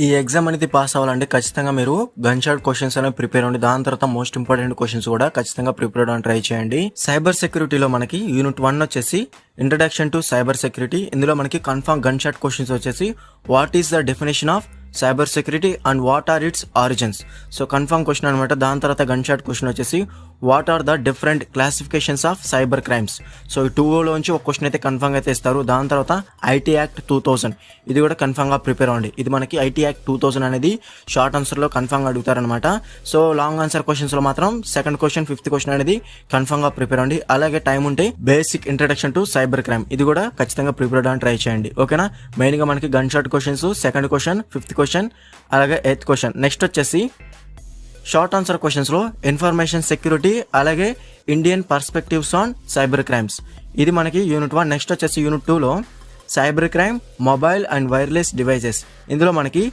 ఈ ఎగ్జామ్ అనేది పాస్ అవ్వాలంటే ఖచ్చితంగా మీరు గన్ షాట్ క్వశ్చన్స్ అనేవి ప్రిపేర్ అవ్వండి. దాని తర్వాత మోస్ట్ ఇంపార్టెంట్ క్వశ్చన్స్ కూడా ఖచ్చితంగా ప్రిపేర్ అవ్వడానికి ట్రై చేయండి. సైబర్ సెక్యూరిటీలో మనకి యూనిట్ 1 వచ్చేసి ఇంట్రడక్షన్ టు సైబర్ సెక్యూరిటీ. ఇందులో మనకి కన్ఫర్మ్ గన్ షాట్ క్వశ్చన్స్ వచ్చేసి what is the definition of cyber security and what are its origins. So confirm question అనమాట. దాని తర్వాత గన్ షాట్ క్వశ్చన్ వచ్చేసి what are the different classifications of cyber crimes. So ఈ 2 లోంచి ఒక question అయితే confirm అయితే ఇస్తారు. దాని తర్వాత ఐటీ యాక్ట్ 2000 ఇది కూడా కన్ఫర్మ్ గా ప్రిపేర్ అవ్వండి. ఇది మనకి ఐటీ యాక్ట్ 2000 అనేది షార్ట్ ఆన్సర్ లో కన్ఫర్మ్ గా అడుగుతారనమాట. సో లాంగ్ ఆన్సర్ క్వశ్చన్స్ లో మాత్రం సెకండ్ క్వశ్చన్, ఫిఫ్త్ క్వశ్చన్ అనేది కన్ఫర్మ్ గా ప్రిపేర్ అవ్వండి. అలాగే టైం ఉంటే basic introduction to cyber crime ఇది కూడా ఖచ్చితంగా ప్రిపేర్ అవ్వడానికి ట్రై చేయండి. ఓకేనా. మెయిన్ గా మనకి gun shot questions, second question, fifth question, అలాగే 8th క్వశ్చన్. నెక్స్ట్ వచ్చేసి షార్ట్ ఆన్సర్ క్వశ్చన్స్ లో ఇన్ఫర్మేషన్ సెక్యూరిటీ, అలాగే Indian perspectives on cyber crimes ఇది మనకి యూనిట్ 1. నెక్స్ట్ వచ్చేసి యూనిట్ 2 లో cyber crime, mobile and wireless devices. ఇందులో మనకి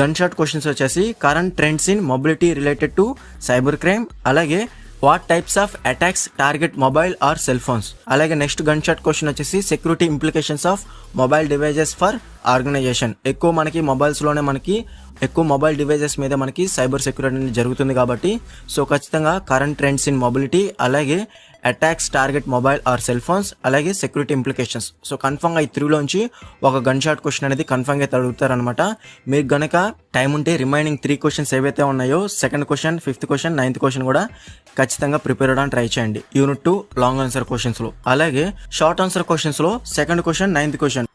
గన్ షాట్ క్వశ్చన్స్ వచ్చేసి current trends in mobility related to cyber crime, అలాగే what types of attacks target mobile or cell phones. అలాగే next gun shot question వచ్చేసి security implications of mobile devices for organization. ఎక్కువ మనకి mobiles లోనే మనకి ఎక్కువ mobile devices మీద మనకి సైబర్ సెక్యూరిటీ అనేది జరుగుతుంది కాబట్టి సో ఖచ్చితంగా కరెంట్ ట్రెండ్స్ ఇన్ మొబిలిటీ, అలాగే attacks target mobile or cell phones, అలాగే సెక్యూరిటీ ఇంప్లికేషన్స్. సో కన్ఫర్మ్ గా ఈ 3 లోంచి ఒక గన్ షాట్ క్వశ్చన్ అనేది కన్ఫర్మ్ గా అడుగుతారనమాట. మీకు గనక టైం ఉంటే రిమైనింగ్ 3 క్వశ్చన్స్ ఏవైతే ఉన్నాయో second question, fifth question, 9th question కూడా ఖచ్చితంగా ప్రిపేర్ అవ్వడానికి ట్రై చేయండి యూనిట్ 2 లాంగ్ ఆన్సర్ క్వశ్చన్స్ లో. అలాగే షార్ట్ ఆన్సర్ క్వశ్చన్స్ లో సెకండ్ క్వశ్చన్, 9th క్వశ్చన్